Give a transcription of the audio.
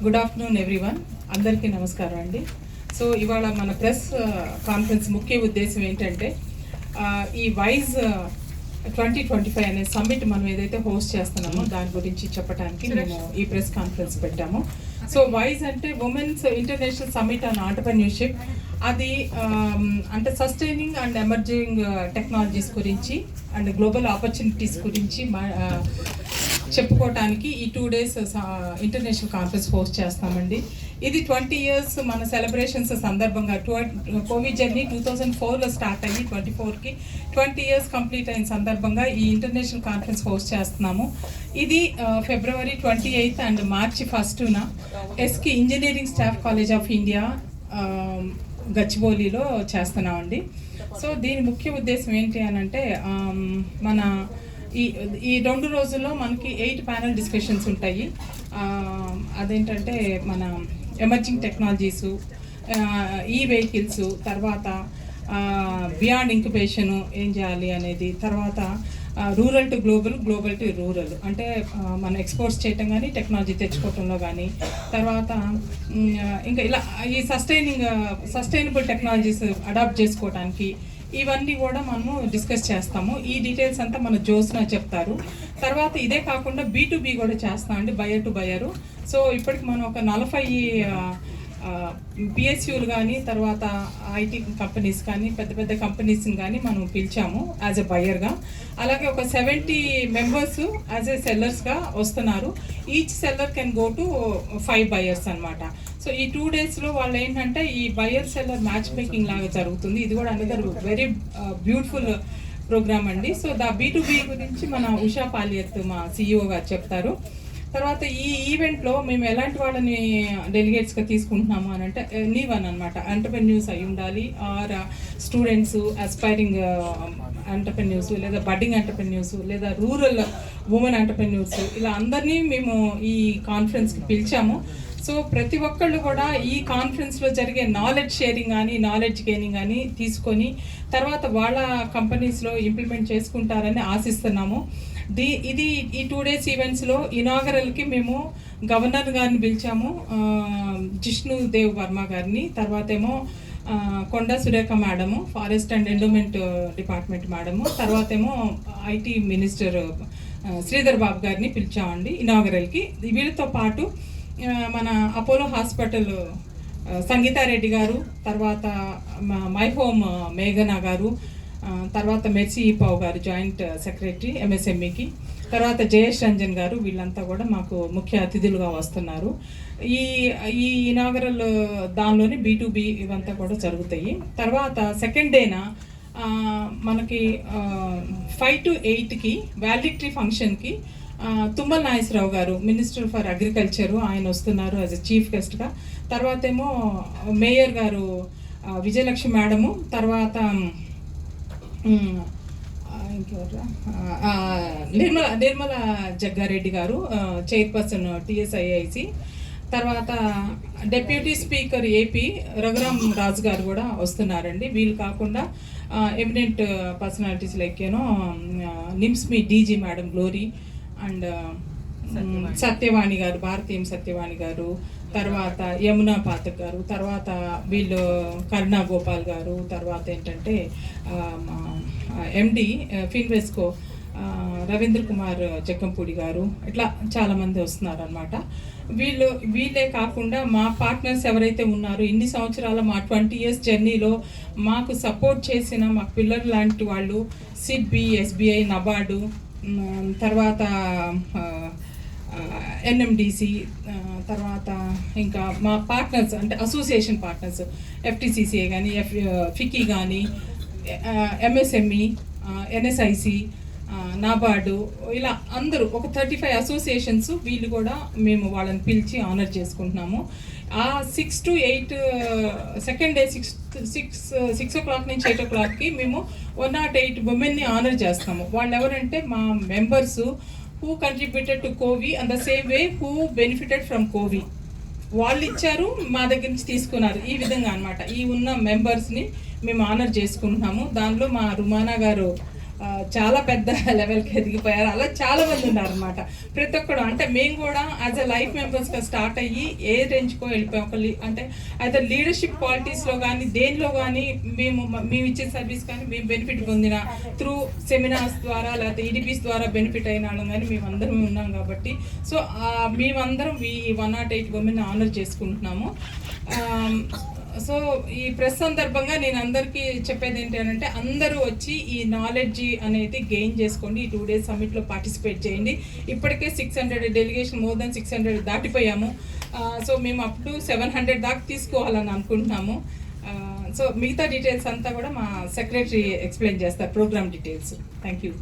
Good afternoon everyone, అందరికీ నమస్కారం అండి. సో ఇవాళ మన ప్రెస్ కాన్ఫరెన్స్ ముఖ్య ఉద్దేశం ఏంటంటే ఈ వైజ్ 2025 అనే సమ్మిట్ మనం ఏదైతే హోస్ట్ చేస్తున్నామో దాని గురించి చెప్పడానికి మేము ఈ ప్రెస్ కాన్ఫరెన్స్ పెట్టాము. సో వైజ్ అంటే women's international summit on entrepreneurship. అది అంటే సస్టైనింగ్ అండ్ ఎమర్జింగ్ టెక్నాలజీస్ గురించి అండ్ గ్లోబల్ ఆపర్చునిటీస్ గురించి చెప్పుకోవటానికి ఈ 2 days ఇంటర్నేషనల్ కాన్ఫరెన్స్ హోస్ట్ చేస్తామండి. ఇది 20 years మన సెలబ్రేషన్స్ సందర్భంగా కోవిడ్ జర్నీ 2004లో స్టార్ట్ అయ్యి 24కి 20 years కంప్లీట్ అయిన సందర్భంగా ఈ ఇంటర్నేషనల్ కాన్ఫరెన్స్ హోస్ట్ చేస్తున్నాము. ఇది February 28 అండ్ March 1న ఎస్కి engineering staff college of India గచ్చిబౌలిలో చేస్తున్నామండి. సో దీని ముఖ్య ఉద్దేశం ఏంటి అని అంటే మన ఈ 2 రోజుల్లో మనకి 8 ప్యానల్ డిస్కషన్స్ ఉంటాయి. అదేంటంటే మన ఎమర్జింగ్ టెక్నాలజీసు, ఈ వెహికల్స్, తర్వాత బియాండ్ ఇంక్యుబేషను ఏం చేయాలి అనేది, తర్వాత rural to global, global to rural అంటే మన ఎక్స్పోర్ట్స్ చేయటం కానీ టెక్నాలజీ తెచ్చుకోవటంలో కానీ, తర్వాత ఇంకా ఇలా ఈ సస్టైనబుల్ టెక్నాలజీస్ అడాప్ట్ చేసుకోవడానికి ఇవన్నీ కూడా మనము డిస్కస్ చేస్తాము. ఈ డీటెయిల్స్ అంతా మన జోస్నా చెప్తారు. తర్వాత ఇదే కాకుండా B2B కూడా చేస్తామండి, బయర్ టు బయరు. సో ఇప్పటికి మనం ఒక 40 PSUలు కానీ, తర్వాత IT కంపెనీస్ కానీ, పెద్ద పెద్ద కంపెనీస్ని కానీ మనం పిలిచాము యాజ్ ఎ బయర్గా. అలాగే ఒక 70 members యాజ్ ఎ సెల్లర్స్గా వస్తున్నారు. Each seller can go to 5 buyers అనమాట. సో ఈ 2 daysలో వాళ్ళు ఏంటంటే ఈ బయర్ సెల్లర్ మ్యాచ్ మేకింగ్ లాగా జరుగుతుంది. ఇది కూడా అనదర్ వెరీ బ్యూటిఫుల్ ప్రోగ్రామ్ అండి. సో B2B గురించి మన ఉషా పాలియత్ మా CEO గారు చెప్తారు. తర్వాత ఈ ఈవెంట్లో మేము ఎలాంటి వాళ్ళని డెలిగేట్స్గా తీసుకుంటున్నాము అని అంటే ఎనీవన్ అనమాట, ఎంటర్‌ప్రెన్యూర్స్ అయి ఉండాలి, ఆర్ స్టూడెంట్స్, అస్పైరింగ్ ఎంటర్‌ప్రెన్యూర్స్, లేదా బడ్డింగ్ ఎంటర్‌ప్రెన్యూర్స్, లేదా రూరల్ ఉమెన్ ఎంటర్‌ప్రెన్యూర్స్, ఇలా అందరినీ మేము ఈ కాన్ఫరెన్స్కి పిలిచాము. సో ప్రతి ఒక్కళ్ళు కూడా ఈ కాన్ఫరెన్స్లో జరిగే నాలెడ్జ్ షేరింగ్ కానీ, నాలెడ్జ్ గెయినింగ్ కానీ తీసుకొని తర్వాత వాళ్ళ కంపెనీస్లో ఇంప్లిమెంట్ చేసుకుంటారని ఆశిస్తున్నాము. ఇది ఈ 2 days ఈవెంట్స్లో ఇనాగరల్కి మేము గవర్నర్ గారిని పిలిచాము, జిష్ణు దేవ్ వర్మ గారిని, తర్వాత ఏమో Konda Surekha madam, forest and endowment department madam, తర్వాత ఏమో IT మినిస్టర్ శ్రీధర్ బాబు గారిని పిలిచామండి ఇనాగరల్కి. వీళ్ళతో పాటు మన అపోలో హాస్పిటల్ సంగీతారెడ్డి గారు, తర్వాత మై హోమ్ మేఘనా గారు, తర్వాత మెర్సీ పావ్ గారు జాయింట్ సెక్రటరీ MSMEకి, తర్వాత జయేష్ రంజన్ గారు, వీళ్ళంతా కూడా మాకు ముఖ్య అతిథులుగా వస్తున్నారు. ఈ ఇనాగరల్ దానిలోని B2B ఇవంతా కూడా జరుగుతాయి. తర్వాత సెకండ్ డేన మనకి 5 to 8కి వాల్డిక్టరీ ఫంక్షన్కి తుమ్మల నాగేశ్వరరావు గారు, మినిస్టర్ ఫర్ అగ్రికల్చరు, ఆయన వస్తున్నారు యాజ్ ఎ చీఫ్ గెస్ట్గా. తర్వాత ఏమో మేయర్ గారు విజయలక్ష్మి మేడము, తర్వాత ఇంకెవరా నిర్మల జగ్గారెడ్డి గారు, చైర్పర్సన్ TSIIC, తర్వాత డెప్యూటీ స్పీకర్ AP రఘురామ్ రాజు గారు కూడా వస్తున్నారండి. వీళ్ళు కాకుండా eminent personalities like NIMSME DG madam glory and Satyavani గారు, భారతీయం సత్యవాణి గారు, తర్వాత యమునా పాతక్ గారు, తర్వాత వీళ్ళు కరుణా గోపాల్ గారు, తర్వాత ఏంటంటే MD ఫిన్వెస్కో రవీంద్ర కుమార్ జక్కంపూడి గారు, ఇట్లా చాలామంది వస్తున్నారు అనమాట. వీళ్ళే కాకుండా మా పార్ట్నర్స్ ఎవరైతే ఉన్నారో ఇన్ని సంవత్సరాల మా 20 years జర్నీలో మాకు సపోర్ట్ చేసిన మా పిల్లలు లాంటి వాళ్ళు, SIDBI, SBI, నబార్డు, తర్వాత NMDC, తర్వాత ఇంకా మా పార్ట్నర్స్ అంటే అసోసియేషన్ పార్ట్నర్స్ FTCCA కానీ, FICCI కానీ, MSME, NSIC, నాబార్డు, ఇలా అందరూ ఒక 35 అసోసియేషన్స్, వీళ్ళు కూడా మేము వాళ్ళని పిలిచి ఆనర్ చేసుకుంటున్నాము. 6 to 8 సెకండ్ డే 6 o'clock నుంచి 8 o'clockకి మేము 108 womenని ఆనర్ చేస్తాము. వాళ్ళు ఎవరంటే మా members who contributed to COVI and the same way who benefited from COVI. వాళ్ళు ఇచ్చారు, మా దగ్గర నుంచి తీసుకున్నారు, ఈ విధంగా అనమాట. ఈ ఉన్న మెంబర్స్ని మేము ఆనర్ చేసుకుంటున్నాము. దానిలో మా రుమానా గారు చాలా పెద్ద లెవెల్కి ఎదిగిపోయారు. అలా చాలా మంది ఉన్నారు అనమాట. ప్రతి ఒక్కడు అంటే మేము కూడా యాజ్ అ లైఫ్ మెంబర్స్గా స్టార్ట్ అయ్యి ఏ రేంజ్కో వెళ్ళిపోయాం. అంటే అయితే లీడర్షిప్ క్వాలిటీస్లో కానీ దేనిలో కానీ మేము ఇచ్చే సర్వీస్ కానీ మేము బెనిఫిట్ పొందిన త్రూ సెమినార్స్ ద్వారా లేకపోతే ఈడిపిస్ ద్వారా బెనిఫిట్ అయిన వాళ్ళం కానీ మేమందరం ఉన్నాం కాబట్టి సో మేమందరం ఈ 108 ఉమెన్ ఆనర్ చేసుకుంటున్నాము. సో ఈ ప్రెస్ సందర్భంగా నేను అందరికీ చెప్పేది ఏంటి అంటే అందరూ వచ్చి ఈ నాలెడ్జ్ అనేది గెయిన్ చేసుకోండి. ఈ 2 days సమ్మిట్లో పార్టిసిపేట్ చేయండి. ఇప్పటికే 600 డెలిగేషన్ మోర్ దెన్ 600 దాటిపోయాము. సో మేము అప్ టు 700 దాకా తీసుకోవాలని అనుకుంటున్నాము. సో మిగతా డీటెయిల్స్ అంతా కూడా మా సెక్రటరీ ఎక్స్ప్లెయిన్ చేస్తారు, ప్రోగ్రామ్ డీటెయిల్స్. Thank you.